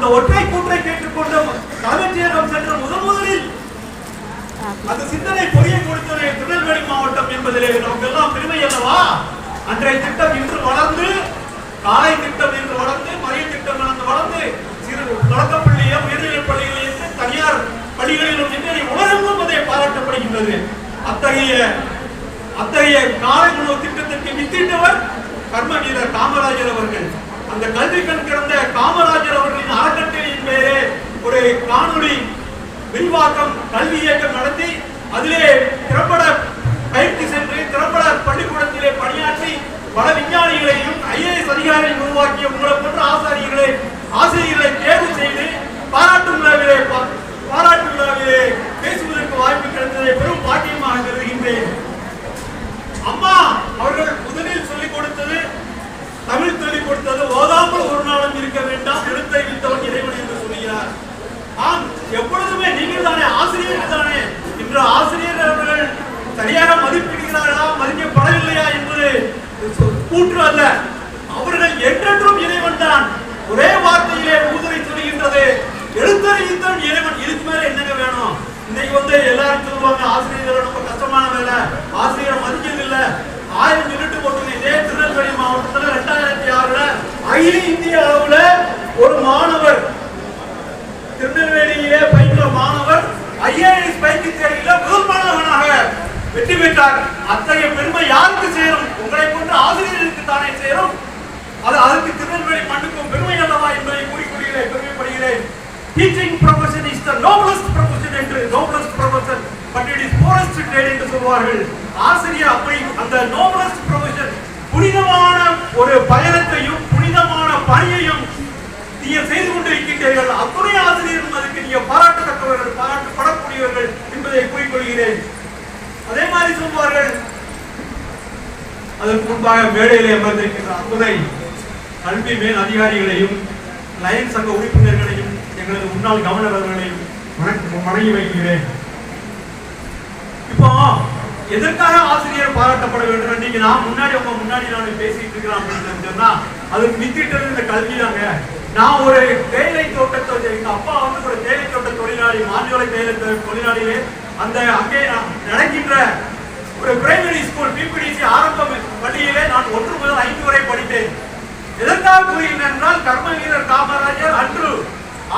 அந்த ஒற்றை கூற்றை கேட்டுக்கொண்டு தலைமையகம் சென்ற முதலில் அந்த சிந்தனை பொறியை கொடுத்தது திருநெல்வேலி மாவட்டம் என்பதிலே நமக்கு எல்லாம் பெருமை அல்லவா? அன்றைய திட்டம் இன்று வளர்ந்து, காலை திட்டம் இன்று வளர்ந்து, மதிய திட்டம் வளர்ந்து, சிறு தொடக்கப்பள்ளியிலும் உயர்நிலைப் பள்ளிகளிலும் தனியார் பள்ளிகளிலும் இன்றைய உலகெங்கும் அதை பாராட்டப்படுகின்றது. அத்தகைய காலை உணவு திட்டத்திற்கு வித்திட்டவர் கர்ம வீரர் காமராஜர் அவர்கள். அந்த கல்வி கண் கிடந்த காமராஜர் அவர்களின் அறக்கட்டளையின் பெயரே ஒரு காணொலி விரிவாக்கம் கல்வி இயக்கம் நடத்தி அதிலே திறம்பட பயிற்சி சென்று திறம்பட பள்ளிக்கூடத்திலே பணியாற்றி பல விஞ்ஞானிகளையும் IAS அதிகாரிகளை உருவாக்கிய உங்களை போன்ற ஆசிரியர்களை தேர்வு செய்து பாராட்டு விழாவிலே பேசுவதற்கு வாய்ப்பு கிடைத்ததை பெரும் பாக்கியமாக கருதுகின்றேன். அம்மா அவர்கள் முதலில் சொல்லிக் கொடுத்தது, தமிழ் சொல்லிக் கொடுத்தது, ஓதாமல் ஒரு நாளும் இருக்க வேண்டாம், எழுத்தறிவித்தவன் இறைவன் என்று சொல்கிறார். ஆம், எப்பொழுதுமே நீங்கள் தானே ஆசிரியர்கள் தானே. இன்று ஆசிரியர் அவர்கள் சரியாக மதிப்பிடுகிறார்களா மதிக்கப்படவில்லையா என்பது கூற்று அல்ல. அவர்கள் என்றென்றும் இறைவன் தான். ஒரே வார்த்தையிலே ஊதுரை சொல்கின்றது, எழுத்தறிவித்தவன் இறைவன். இதுக்கு மேல என்னங்க வேணும்? இன்னைக்கு எல்லாரும் சொல்லுவாங்க ஆசிரியர்கள் ரொம்ப கஷ்டமான வேலை, ஆசிரியரை மதிக்கிறது இல்ல. 1000 யூனிட் போட்டுங்க. இதே திருநெல்வேலி மாவட்டத்தில் 2006 அகில இந்திய அளவுல ஒரு மாணவர், திருநெல்வேலியிலே பயின்ற மாணவர் IAS பயிற்சி தேர்வில் முதல் மாணவனாக வெற்றி பெற்றார். அத்தகைய பெருமை யாருக்கு சேரும்? உங்களை போன்ற ஆசிரியர்களுக்கு தானே சேரும். அதுக்கு திருநெல்வேலி மண்ணுக்கும் பெருமை அல்லவா என்பதை கூறிக்கொள்கிறேன், பெருமைப்படுகிறேன். Teaching profession is the noblest profession என்று, noblest profession but it is poorest trade என்று சொல்வார்கள். ஆசிரியர் அப்படி அந்த noblest profession, புனிதமான ஒரு பயணத்தையும் புனிதமான பணியையும் நீங்கள் செய்து கொண்டிருக்கின்றீர்கள். அத்துணை ஆசிரியரும் அதுக்கு நீங்கள் பாராட்டத்தக்கவர்கள், பாராட்டப்படக்கூடியவர்கள் என்பதை கூறிக்கொள்கிறேன். அதே மாதிரி சொல்வார்கள், அதற்கு முன்பாக மேடையிலே அமர்ந்திருக்கின்ற அத்துணை கல்வி மேல் அதிகாரிகளையும் லயன்ஸ் சங்க உறுப்பினர்களையும் எங்களது முன்னாள் கவர்னர் அவர்களையும் வணங்கி வைக்கிறேன். இப்போ எதற்காக ஆசிரியர் பாராட்டப்பட வேண்டும்? நீங்க நான் பேசிட்டு இருக்கிறேன் அப்படின்னு சொன்னா அதுக்கு வித்திட்டது இந்த கல்வி தாங்க. நான் ஒரு தேயிலை தோட்டத்தை, எங்க அப்பா ஒரு தேயிலை தோட்ட தொழிலாளி, மாநில தேயிலை தொழிலாளியே. அங்கே நடக்கின்ற ஒரு பிரைமரி ஸ்கூல் PPDC ஆரம்ப பள்ளியிலே நான் 1 முதல் 5 வரை படித்தேன். எதற்காக கூறுகிறேன் என்றால், கர்ம வீரர் காமராஜர் அன்று